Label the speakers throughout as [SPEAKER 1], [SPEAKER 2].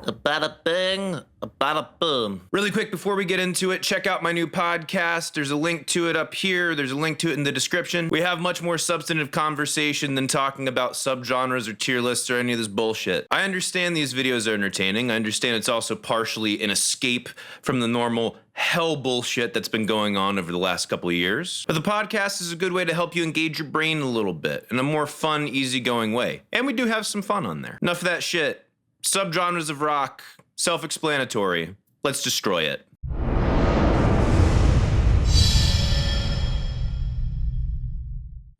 [SPEAKER 1] A bada bing, a bada boom.
[SPEAKER 2] Really quick before we get into it, check out my new podcast. There's a link to it up here. There's a link to it in the description. We have much more substantive conversation than talking about subgenres or tier lists or any of this bullshit. I understand these videos are entertaining. I understand it's also partially an escape from the normal hell bullshit that's been going on over the last couple of years. But the podcast is a good way to help you engage your brain a little bit in a more fun, easygoing way. And we do have some fun on there. Enough of that shit. Subgenres of rock, self-explanatory. Let's destroy it.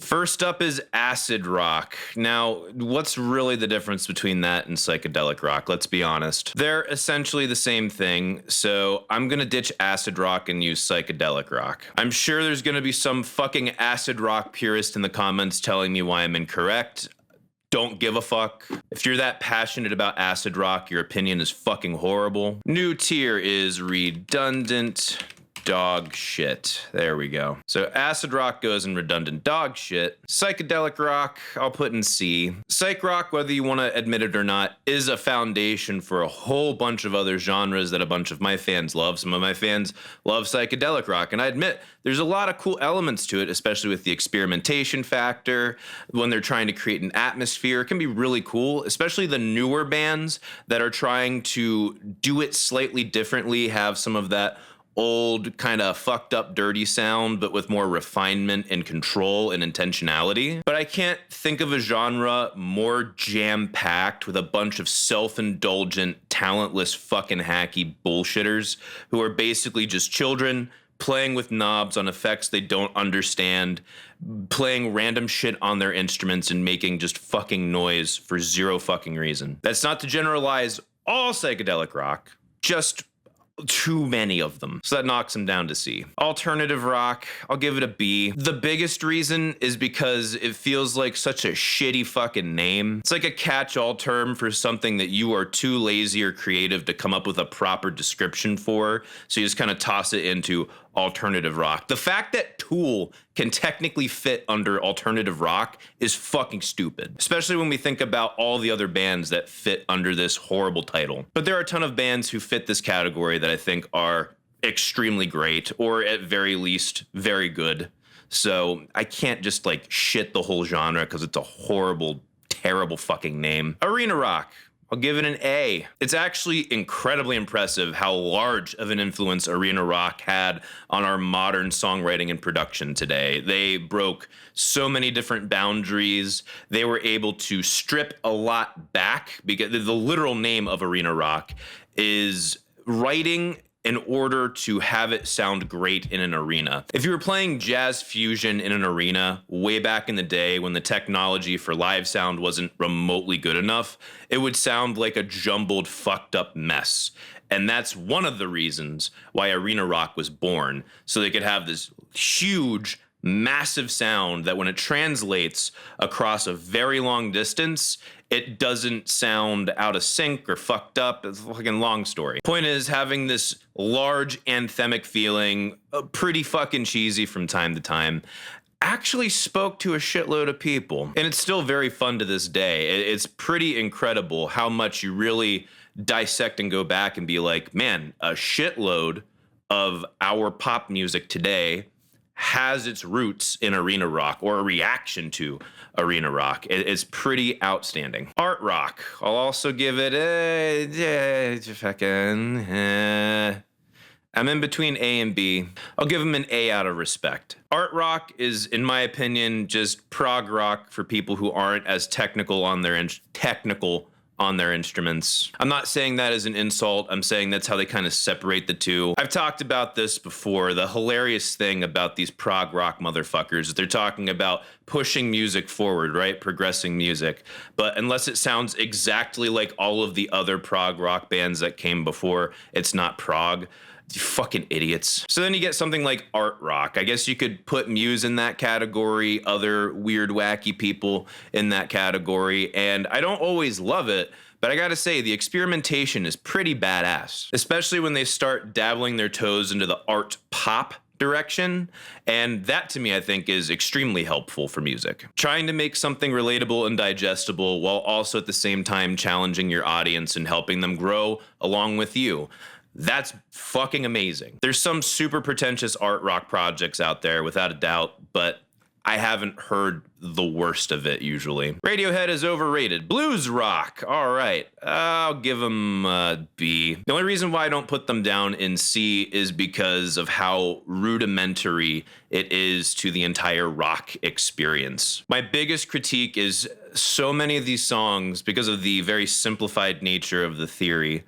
[SPEAKER 2] First up is acid rock. Now, what's really the difference between that and psychedelic rock? Let's be honest. They're essentially the same thing, so I'm gonna ditch acid rock and use psychedelic rock. I'm sure there's gonna be some fucking acid rock purist in the comments telling me why I'm incorrect. Don't give a fuck. If you're that passionate about acid rock, your opinion is fucking horrible. New tier is redundant dog shit. There we go. So acid rock goes in redundant dog shit. Psychedelic rock, I'll put in C. Psych rock, whether you want to admit it or not, is a foundation for a whole bunch of other genres that a bunch of my fans love. Some of my fans love psychedelic rock, and I admit there's a lot of cool elements to it, especially with the experimentation factor. When they're trying to create an atmosphere, it can be really cool, especially the newer bands that are trying to do it slightly differently, have some of that old kind of fucked up dirty sound, but with more refinement and control and intentionality. But I can't think of a genre more jam-packed with a bunch of self-indulgent, talentless fucking hacky bullshitters who are basically just children playing with knobs on effects they don't understand, playing random shit on their instruments and making just fucking noise for zero fucking reason. That's not to generalize all psychedelic rock, just too many of them. So that knocks them down to C. Alternative rock, I'll give it a B. The biggest reason is because it feels like such a shitty fucking name. It's like a catch-all term for something that you are too lazy or creative to come up with a proper description for. So you just kind of toss it into alternative rock. The fact that Tool can technically fit under alternative rock is fucking stupid, especially when we think about all the other bands that fit under this horrible title. But there are a ton of bands who fit this category that I think are extremely great, or at very least very good. So I can't just like shit the whole genre because it's a horrible, terrible fucking name. Arena rock, I'll give it an A. It's actually incredibly impressive how large of an influence arena rock had on our modern songwriting and production today. They broke so many different boundaries. They were able to strip a lot back, because the literal name of arena rock is writing in order to have it sound great in an arena. If you were playing jazz fusion in an arena way back in the day when the technology for live sound wasn't remotely good enough, it would sound like a jumbled, fucked up mess. And that's one of the reasons why arena rock was born, so they could have this huge, massive sound that when it translates across a very long distance, it doesn't sound out of sync or fucked up. It's a fucking long story. Point is, having this large anthemic feeling, pretty fucking cheesy from time to time, actually spoke to a shitload of people. And it's still very fun to this day. It's pretty incredible how much you really dissect and go back and be like, man, a shitload of our pop music today has its roots in arena rock, or a reaction to arena rock. It's pretty outstanding. Art rock, I'll also give it I'm in between A and B. I'll give them an A out of respect. Art rock is, in my opinion, just prog rock for people who aren't as technical on their instruments. I'm not saying that as an insult. I'm saying that's how they kind of separate the two. I've talked about this before. The hilarious thing about these prog rock motherfuckers is they're talking about pushing music forward, right? Progressing music. But unless it sounds exactly like all of the other prog rock bands that came before, it's not prog. You fucking idiots. So then you get something like art rock. I guess you could put Muse in that category, other weird, wacky people in that category, and I don't always love it, but I gotta say, the experimentation is pretty badass, especially when they start dabbling their toes into the art pop direction. And that to me, I think, is extremely helpful for music. Trying to make something relatable and digestible while also at the same time challenging your audience and helping them grow along with you. That's fucking amazing. There's some super pretentious art rock projects out there, without a doubt, but I haven't heard the worst of it usually. Radiohead is overrated. Blues rock, all right. I'll give them a B. The only reason why I don't put them down in C is because of how rudimentary it is to the entire rock experience. My biggest critique is so many of these songs, because of the very simplified nature of the theory,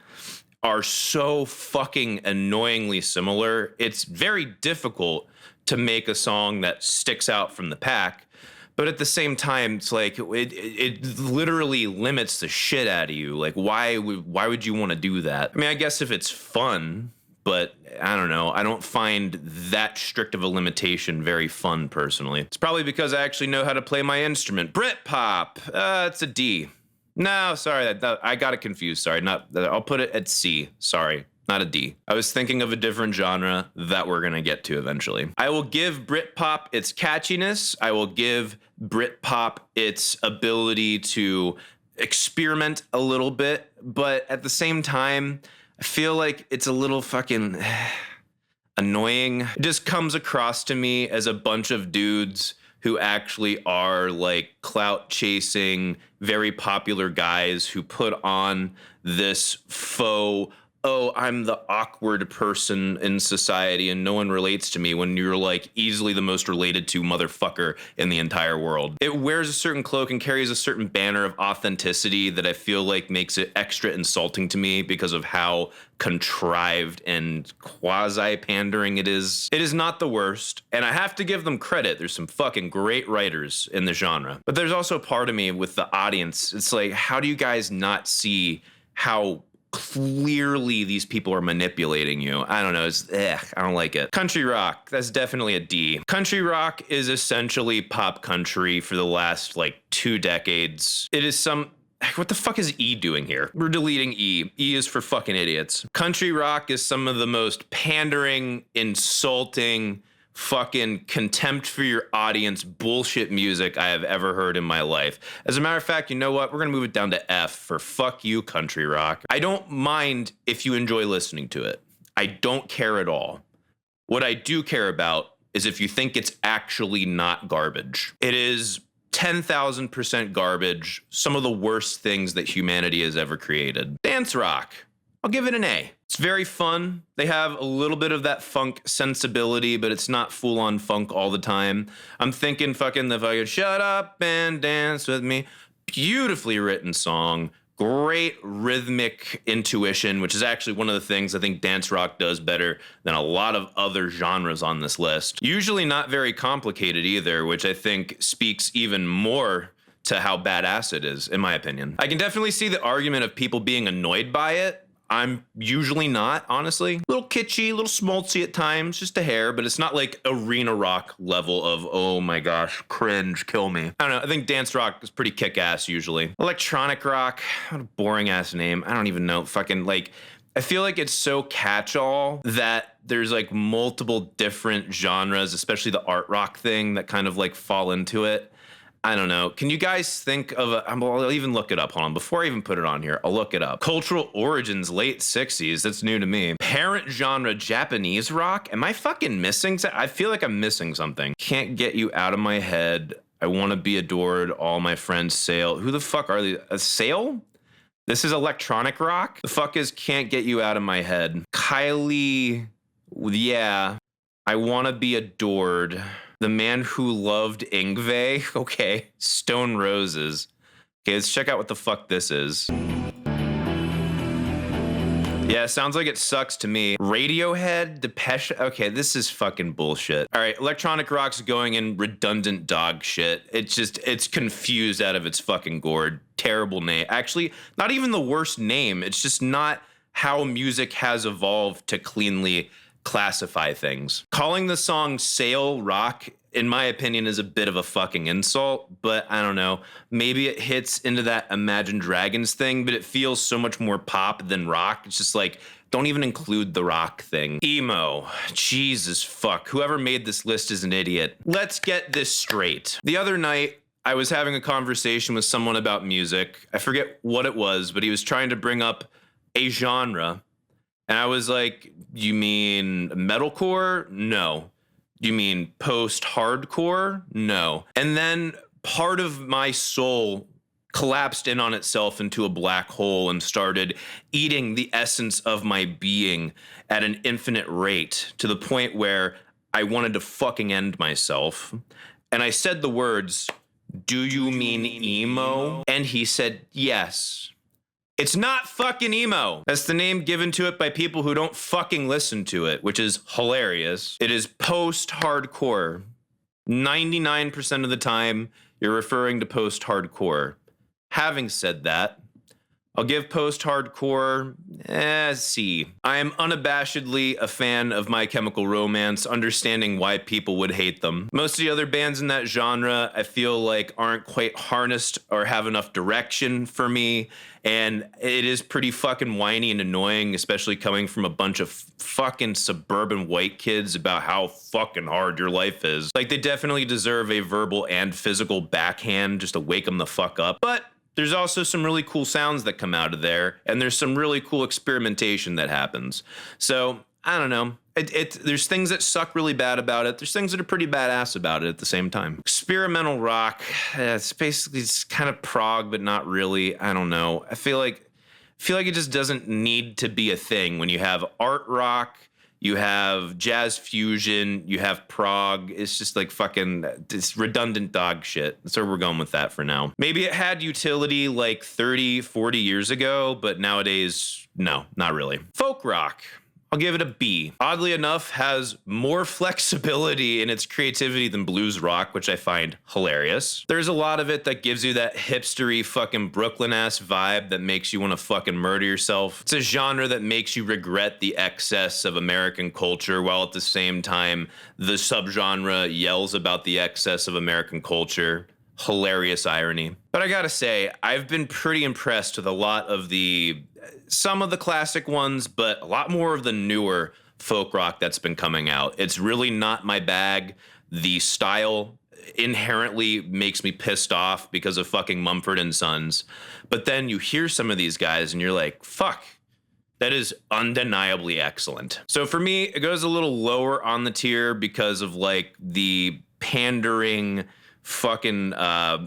[SPEAKER 2] are so fucking annoyingly similar. It's very difficult to make a song that sticks out from the pack, but at the same time, it's like it literally limits the shit out of you. Like, why would you want to do that? I mean, I guess if it's fun, but I don't know. I don't find that strict of a limitation very fun personally. It's probably because I actually know how to play my instrument. Britpop, it's a D. No, sorry, I got it confused. Sorry, I'll put it at C. Sorry, not a D. I was thinking of a different genre that we're gonna get to eventually. I will give Britpop its catchiness. I will give Britpop its ability to experiment a little bit, but at the same time, I feel like it's a little fucking annoying. It just comes across to me as a bunch of dudes who actually are like clout chasing, very popular guys who put on this faux, oh, I'm the awkward person in society and no one relates to me, when you're like easily the most related to motherfucker in the entire world. It wears a certain cloak and carries a certain banner of authenticity that I feel like makes it extra insulting to me because of how contrived and quasi-pandering it is. It is not the worst, and I have to give them credit. There's some fucking great writers in the genre. But there's also a part of me with the audience. It's like, how do you guys not see how clearly these people are manipulating you? I don't know. I don't like it. Country rock, that's definitely a D. Country rock is essentially pop country for the last like 2 decades. It is what the fuck is E doing here? We're deleting E. E is for fucking idiots. Country rock is some of the most pandering, insulting, fucking contempt for your audience bullshit music I have ever heard in my life. As a matter of fact, you know what? We're gonna move it down to F for fuck you, country rock. I don't mind if you enjoy listening to it. I don't care at all. What I do care about is if you think it's actually not garbage. It is 10,000% garbage. Some of the worst things that humanity has ever created. Dance rock, I'll give it an A. It's very fun. They have a little bit of that funk sensibility, but it's not full on funk all the time. I'm thinking fucking the fucking shut up and dance with me. Beautifully written song. Great rhythmic intuition, which is actually one of the things I think dance rock does better than a lot of other genres on this list. Usually not very complicated either, which I think speaks even more to how badass it is, in my opinion. I can definitely see the argument of people being annoyed by it. I'm usually not, honestly. A little kitschy, a little schmaltzy at times, just a hair, but it's not like arena rock level of, oh my gosh, cringe, kill me. I don't know, I think dance rock is pretty kick-ass usually. Electronic rock, what a boring ass name. I don't even know, fucking like, I feel like it's so catch-all that there's like multiple different genres, especially the art rock thing, that kind of like fall into it. I don't know. Can you guys think of I'll even look it up. Hold on. Before I even put it on here, I'll look it up. Cultural origins, late 60s. That's new to me. Parent genre, Japanese rock. Am I fucking missing? I feel like I'm missing something. Can't get you out of my head. I want to be adored. All my friends sail. Who the fuck are these? A sail? This is electronic rock? The fuck is can't get you out of my head? Kylie. Yeah. I want to be adored. The Man Who Loved Yngwie. Okay. Stone Roses. Okay, let's check out what the fuck this is. Yeah, sounds like it sucks to me. Radiohead, Depeche. Okay, this is fucking bullshit. All right, electronic rock's going in redundant dog shit. It's confused out of its fucking gourd. Terrible name. Actually, not even the worst name. It's just not how music has evolved to cleanly classify things. Calling the song Sail Rock in my opinion, is a bit of a fucking insult, but I don't know. Maybe it hits into that Imagine Dragons thing, but it feels so much more pop than rock. It's just like, don't even include the rock thing. Emo. Jesus fuck. Whoever made this list is an idiot. Let's get this straight. The other night, I was having a conversation with someone about music. I forget what it was, but he was trying to bring up a genre. And I was like, you mean metalcore? No. You mean post-hardcore? No. And then part of my soul collapsed in on itself into a black hole and started eating the essence of my being at an infinite rate, to the point where I wanted to fucking end myself. And I said the words, "Do you mean emo?" And he said, yes. It's not fucking emo. That's the name given to it by people who don't fucking listen to it, which is hilarious. It is post-hardcore. 99% of the time, you're referring to post-hardcore. Having said that, I'll give post-hardcore a C. I am unabashedly a fan of My Chemical Romance, understanding why people would hate them. Most of the other bands in that genre, I feel like, aren't quite harnessed or have enough direction for me, and it is pretty fucking whiny and annoying, especially coming from a bunch of fucking suburban white kids about how fucking hard your life is. Like, they definitely deserve a verbal and physical backhand just to wake them the fuck up. But there's also some really cool sounds that come out of there, and there's some really cool experimentation that happens. So, I don't know. There's things that suck really bad about it. There's things that are pretty badass about it at the same time. Experimental rock, it's basically it's kind of prog, but not really. I don't know. I feel like it just doesn't need to be a thing. When you have art rock, you have jazz fusion, you have prog. It's just like fucking, it's redundant dog shit. So we're going with that for now. Maybe it had utility like 30, 40 years ago, but nowadays, no, not really. Folk rock. I'll give it a B. Oddly enough, has more flexibility in its creativity than blues rock, which I find hilarious. There's a lot of it that gives you that hipstery fucking Brooklyn-ass vibe that makes you want to fucking murder yourself. It's a genre that makes you regret the excess of American culture, while at the same time, the subgenre yells about the excess of American culture. Hilarious irony. But I gotta say, I've been pretty impressed with some of the classic ones, but a lot more of the newer folk rock that's been coming out. It's really not my bag. The style inherently makes me pissed off because of fucking Mumford and Sons. But then you hear some of these guys and you're like, fuck, that is undeniably excellent. So for me, it goes a little lower on the tier because of like the pandering, fucking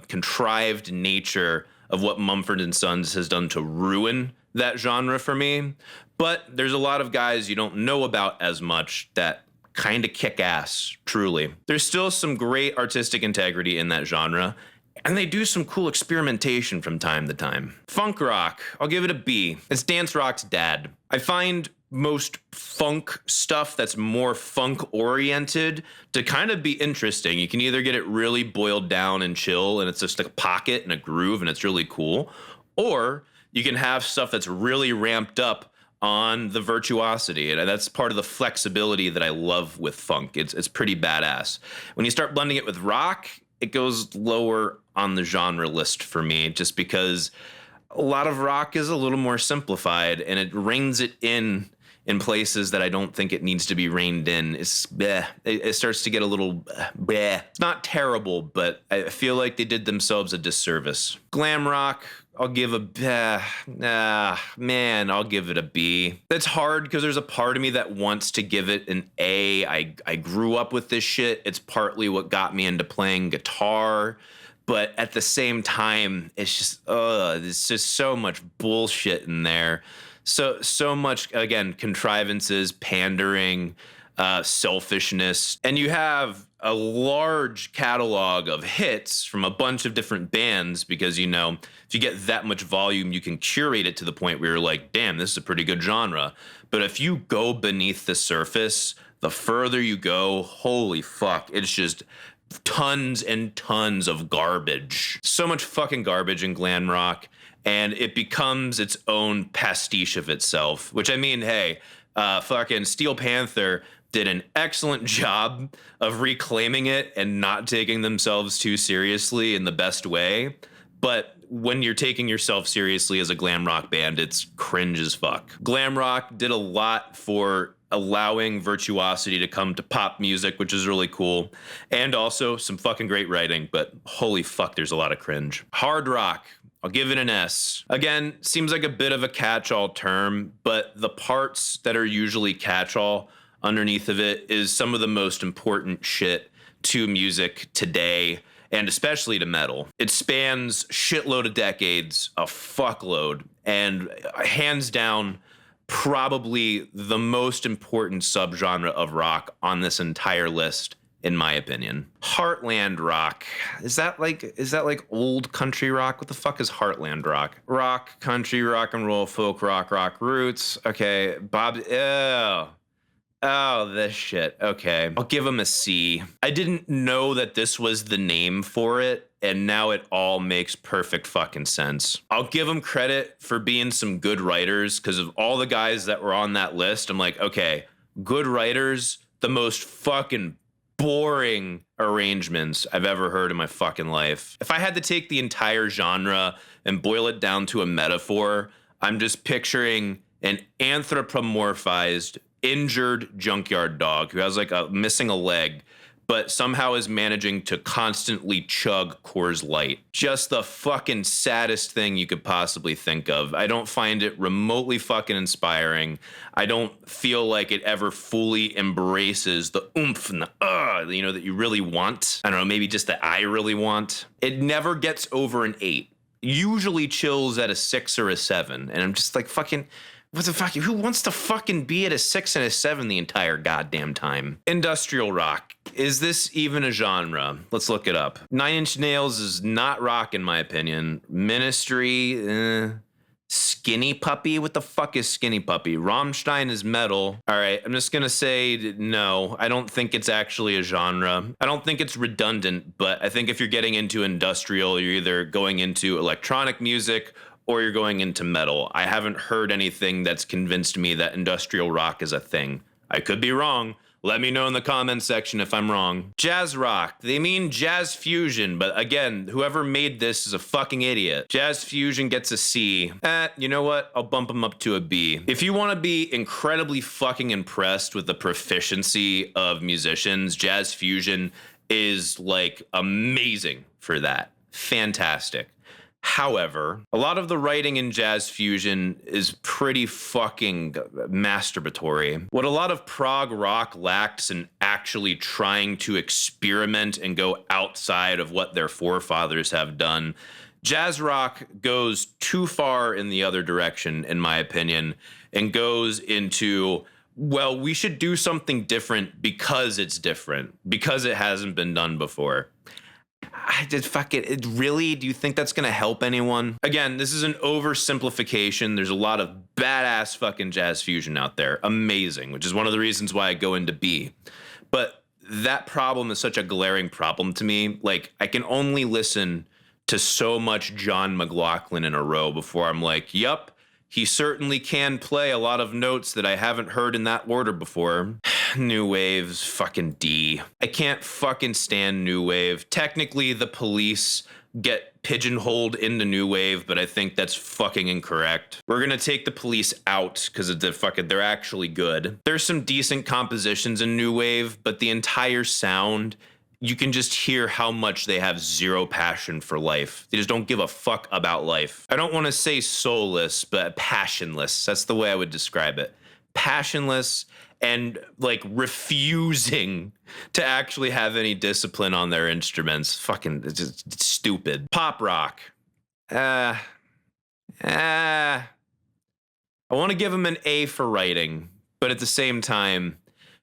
[SPEAKER 2] contrived nature of what Mumford and Sons has done to ruin that genre for me. But there's a lot of guys you don't know about as much that kind of kick ass, truly. There's still some great artistic integrity in that genre, and they do some cool experimentation from time to time. Funk rock, I'll give it a B. It's dance rock's dad. I find most funk stuff that's more funk oriented to kind of be interesting. You can either get it really boiled down and chill, and it's just like a pocket and a groove, and it's really cool, or you can have stuff that's really ramped up on the virtuosity, and that's part of the flexibility that I love with funk. It's pretty badass. When you start blending it with rock, it goes lower on the genre list for me, just because a lot of rock is a little more simplified, and it reins it in places that I don't think it needs to be reined in. It's bleh. It starts to get a little bleh. It's not terrible, but I feel like they did themselves a disservice. Glam rock, I'll give I'll give it a B. That's hard because there's a part of me that wants to give it an A. I grew up with this shit. It's partly what got me into playing guitar. But at the same time, it's just, there's just so much bullshit in there. So much, again, contrivances, pandering, selfishness. And you have a large catalog of hits from a bunch of different bands because, you know, if you get that much volume, you can curate it to the point where you're like, damn, this is a pretty good genre. But if you go beneath the surface, the further you go, holy fuck, it's just tons and tons of garbage. So much fucking garbage in glam rock, and it becomes its own pastiche of itself, which I mean, hey, fucking Steel Panther did an excellent job of reclaiming it and not taking themselves too seriously in the best way. But when you're taking yourself seriously as a glam rock band, it's cringe as fuck. Glam rock did a lot for allowing virtuosity to come to pop music, which is really cool. And also some fucking great writing, but holy fuck, there's a lot of cringe. Hard rock, I'll give it an S. Again, seems like a bit of a catch-all term, but the parts that are usually catch-all underneath of it is some of the most important shit to music today, and especially to metal. It spans shitload of decades, a fuckload, and hands down, probably the most important subgenre of rock on this entire list, in my opinion. Heartland rock. Is that like old country rock? What the fuck is heartland rock? Rock, country, rock and roll, folk rock, rock roots. Okay, Bob, ew. Oh, this shit. Okay. I'll give him a C. I didn't know that this was the name for it, and now it all makes perfect fucking sense. I'll give them credit for being some good writers, because of all the guys that were on that list, I'm like, okay, good writers, the most fucking boring arrangements I've ever heard in my fucking life. If I had to take the entire genre and boil it down to a metaphor, I'm just picturing an anthropomorphized injured junkyard dog who has like missing a leg, but somehow is managing to constantly chug Coors Light. Just the fucking saddest thing you could possibly think of. I don't find it remotely fucking inspiring. I don't feel like it ever fully embraces the oomph and the that you really want. I don't know, maybe just that I really want. It never gets over an 8. Usually chills at a 6 or a 7, and I'm just like, fucking, what the fuck? Who wants to fucking be at a 6 and a 7 the entire goddamn time? Industrial rock. Is this even a genre? Let's look it up. 9 Inch Nails is not rock in my opinion. Ministry, Skinny Puppy? What the fuck is Skinny Puppy? Rammstein is metal. All right, I'm just gonna say no. I don't think it's actually a genre. I don't think it's redundant, but I think if you're getting into industrial, you're either going into electronic music or you're going into metal. I haven't heard anything that's convinced me that industrial rock is a thing. I could be wrong. Let me know in the comments section if I'm wrong. Jazz rock. They mean jazz fusion, but again, whoever made this is a fucking idiot. Jazz fusion gets a C. You know what? I'll bump them up to a B. If you want to be incredibly fucking impressed with the proficiency of musicians, jazz fusion is like amazing for that. Fantastic. However, a lot of the writing in jazz fusion is pretty fucking masturbatory. What a lot of prog rock lacks in actually trying to experiment and go outside of what their forefathers have done, jazz rock goes too far in the other direction, in my opinion, and goes into, well, we should do something different because it's different, because it hasn't been done before. I did fuck it. Really? Do you think that's going to help anyone? Again, this is an oversimplification. There's a lot of badass fucking jazz fusion out there. Amazing, which is one of the reasons why I go into B. But that problem is such a glaring problem to me. Like, I can only listen to so much John McLaughlin in a row before I'm like, yup, he certainly can play a lot of notes that I haven't heard in that order before. New Wave's fucking D. I can't fucking stand New Wave. Technically, the Police get pigeonholed into New Wave, but I think that's fucking incorrect. We're gonna take the Police out because they're actually good. There's some decent compositions in New Wave, but the entire sound, you can just hear how much they have zero passion for life. They just don't give a fuck about life. I don't want to say soulless, but passionless. That's the way I would describe it. Passionless and like refusing to actually have any discipline on their instruments. Fucking it's just stupid. Pop rock. I want to give them an A for writing, but at the same time,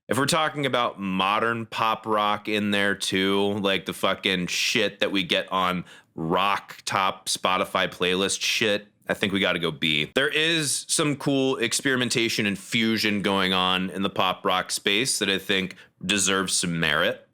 [SPEAKER 2] if we're talking about modern pop rock in there too, like the fucking shit that we get on rock top Spotify playlist shit, I think we got to go B. There is some cool experimentation and fusion going on in the pop rock space that I think deserves some merit.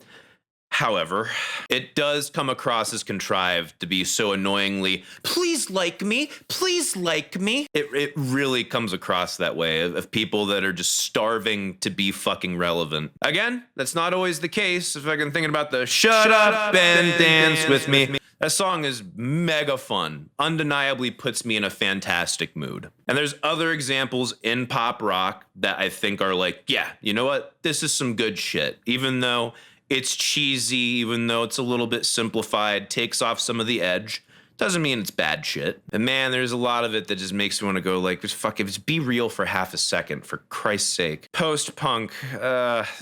[SPEAKER 2] However, it does come across as contrived to be so annoyingly, please like me, please like me. It really comes across that way of people that are just starving to be fucking relevant. Again, that's not always the case. If I can think about the shut up and dance with me. That song is mega fun, undeniably puts me in a fantastic mood. And there's other examples in pop rock that I think are like, yeah, you know what? This is some good shit. Even though it's cheesy, even though it's a little bit simplified, takes off some of the edge. Doesn't mean it's bad shit. And man, there's a lot of it that just makes me want to go like, just fuck it, just be real for half a second, for Christ's sake. Post-punk,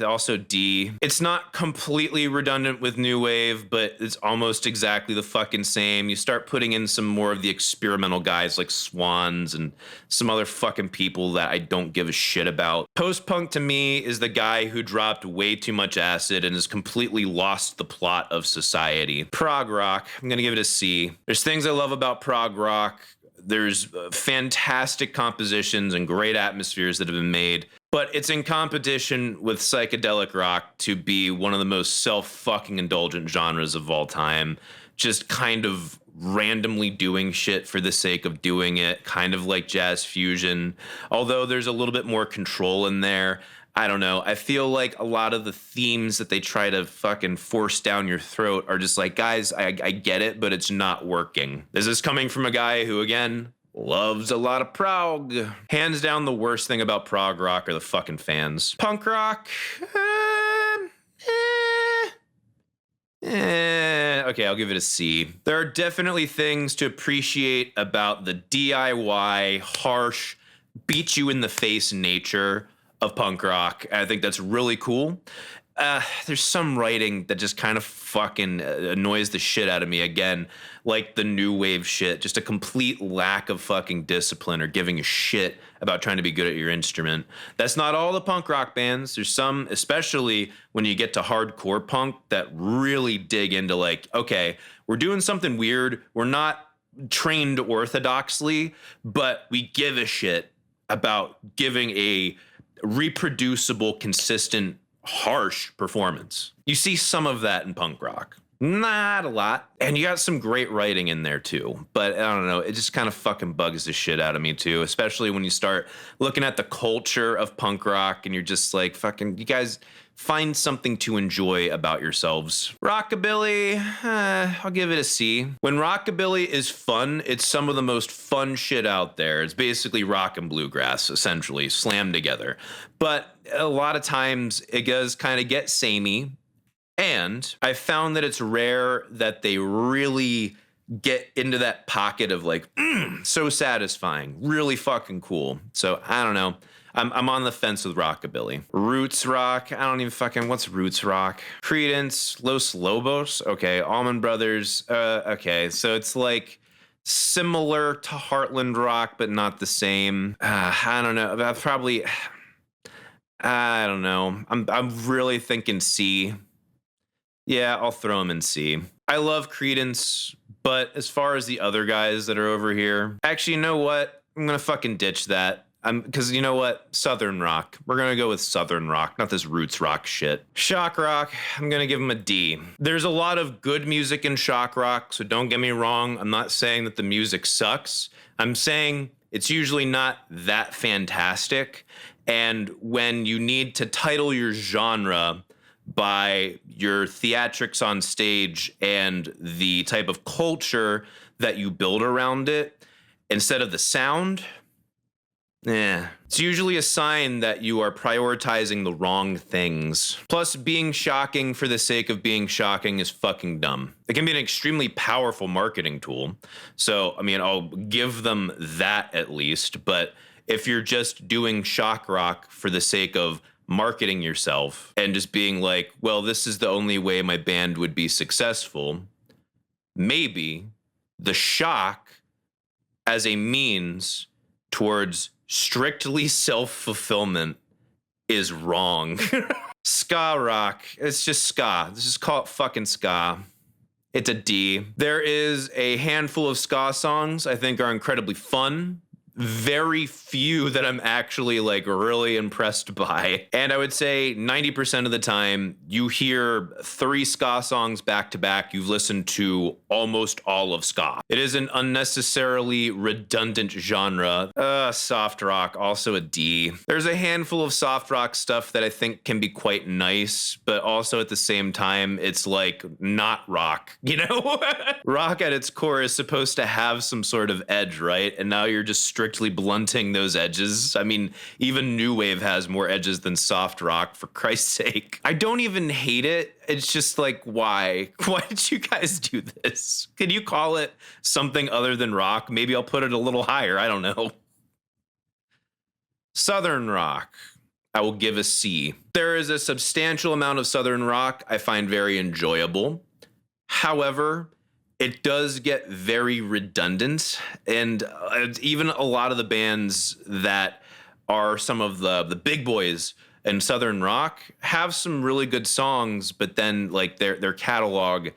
[SPEAKER 2] also D. It's not completely redundant with new wave, but it's almost exactly the fucking same. You start putting in some more of the experimental guys like Swans and some other fucking people that I don't give a shit about. Post-punk to me is the guy who dropped way too much acid and has completely lost the plot of society. Prog rock, I'm gonna give it a C. There's things I love about prog rock. There's fantastic compositions and great atmospheres that have been made, but it's in competition with psychedelic rock to be one of the most self-fucking indulgent genres of all time. Just kind of randomly doing shit for the sake of doing it, kind of like jazz fusion, although there's a little bit more control in there. I don't know. I feel like a lot of the themes that they try to fucking force down your throat are just like, guys, I get it, but it's not working. This is coming from a guy who, again, loves a lot of prog. Hands down, the worst thing about prog rock are the fucking fans. Punk rock, okay, I'll give it a C. There are definitely things to appreciate about the DIY, harsh, beat you in the face nature of punk rock. I think that's really cool. There's some writing that just kind of fucking annoys the shit out of me. Again, like the new wave shit, just a complete lack of fucking discipline or giving a shit about trying to be good at your instrument. That's not all the punk rock bands. There's some, especially when you get to hardcore punk, that really dig into like, okay, we're doing something weird. We're not trained orthodoxly, but we give a shit about giving a reproducible, consistent, harsh performance. You see some of that in punk rock. Not a lot. And you got some great writing in there too. But I don't know, it just kind of fucking bugs the shit out of me too, especially when you start looking at the culture of punk rock and you're just like, fucking, you guys find something to enjoy about yourselves. Rockabilly, I'll give it a C. When rockabilly is fun, it's some of the most fun shit out there. It's basically rock and bluegrass, essentially, slammed together. But a lot of times it does kind of get samey. And I found that it's rare that they really get into that pocket of like, so satisfying, really fucking cool. So I don't know. I'm on the fence with rockabilly. Roots rock, I don't even fucking, what's roots rock? Creedence, Los Lobos, okay. Allman Brothers, okay. So it's like similar to Heartland rock, but not the same. I don't know. I don't know. I'm really thinking C. Yeah, I'll throw him in C. I love Creedence, but as far as the other guys that are over here, actually, you know what? I'm gonna fucking ditch that. Because you know what? Southern rock. We're gonna go with Southern rock, not this roots rock shit. Shock rock, I'm gonna give him a D. There's a lot of good music in shock rock, so don't get me wrong. I'm not saying that the music sucks. I'm saying it's usually not that fantastic. And when you need to title your genre by your theatrics on stage and the type of culture that you build around it, instead of the sound, it's usually a sign that you are prioritizing the wrong things. Plus, being shocking for the sake of being shocking is fucking dumb. It can be an extremely powerful marketing tool. So, I mean, I'll give them that at least. But if you're just doing shock rock for the sake of marketing yourself and just being like, well, this is the only way my band would be successful, maybe the shock as a means towards strictly self-fulfillment is wrong. Ska rock, it's just ska. Let's just call it fucking ska. It's a D. There is a handful of ska songs I think are incredibly fun, very few that I'm actually like really impressed by. And I would say 90% of the time you hear 3 ska songs back to back, you've listened to almost all of ska. It is an unnecessarily redundant genre. Soft rock, also a D. There's a handful of soft rock stuff that I think can be quite nice, but also at the same time, it's like not rock, you know? Rock at its core is supposed to have some sort of edge, right? And now you're just strictly blunting those edges. I mean, even new wave has more edges than soft rock, for Christ's sake. I don't even hate it. It's just like, why? Why did you guys do this? Can you call it something other than rock? Maybe I'll put it a little higher. I don't know. Southern rock, I will give a C. There is a substantial amount of Southern rock I find very enjoyable. However, it does get very redundant, and even a lot of the bands that are some of the big boys in Southern rock have some really good songs, but then like their catalog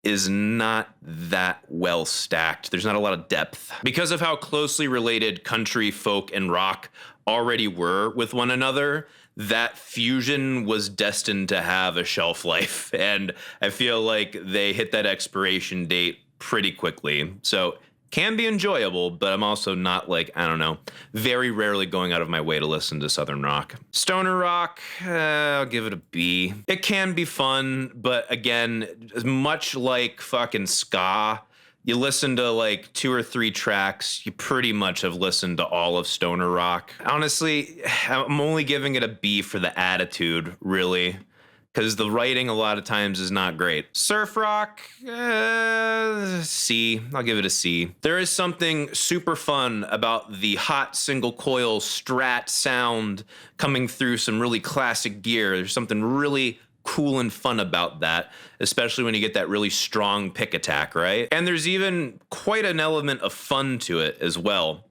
[SPEAKER 2] is not that well stacked. There's not a lot of depth. Because of how closely related country, folk, and rock already were with one another, that fusion was destined to have a shelf life. And I feel like they hit that expiration date pretty quickly. So can be enjoyable, but I'm also not like, I don't know, very rarely going out of my way to listen to Southern rock. Stoner rock, I'll give it a B. It can be fun, but again, much like fucking ska, you listen to like 2 or 3 tracks, you pretty much have listened to all of stoner rock. Honestly, I'm only giving it a B for the attitude, really, because the writing a lot of times is not great. Surf rock, C. I'll give it a C. There is something super fun about the hot single coil Strat sound coming through some really classic gear. There's something really cool and fun about that, especially when you get that really strong pick attack, right? And there's even quite an element of fun to it as well.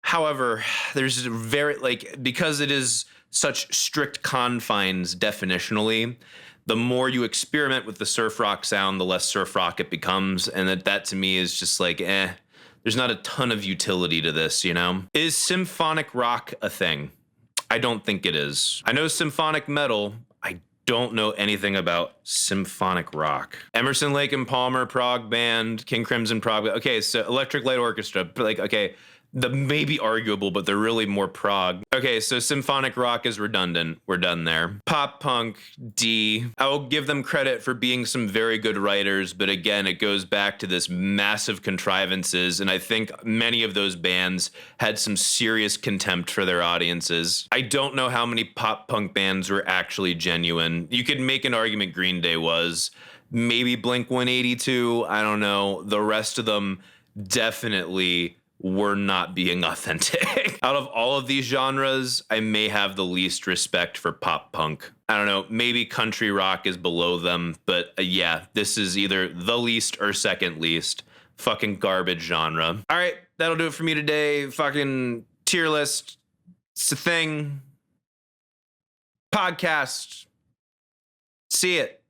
[SPEAKER 2] However, there's very, like, because it is such strict confines definitionally, the more you experiment with the surf rock sound, the less surf rock it becomes. And that to me is just like, there's not a ton of utility to this, you know? Is symphonic rock a thing? I don't think it is. I know symphonic metal. I don't know anything about symphonic rock. Emerson, Lake and Palmer, prog band, King Crimson prog. Okay, so Electric Light Orchestra, like, okay, the may be arguable, but they're really more prog. Okay, so symphonic rock is redundant. We're done there. Pop punk, D. I will give them credit for being some very good writers, but again, it goes back to this massive contrivances, and I think many of those bands had some serious contempt for their audiences. I don't know how many pop punk bands were actually genuine. You could make an argument Green Day was. Maybe Blink-182, I don't know. The rest of them definitely were not being authentic. Out of all of these genres, I may have the least respect for pop punk. I don't know, maybe country rock is below them, but yeah, this is either the least or second least. Fucking garbage genre. All right, that'll do it for me today. Fucking tier list. It's a thing. Podcast. See it.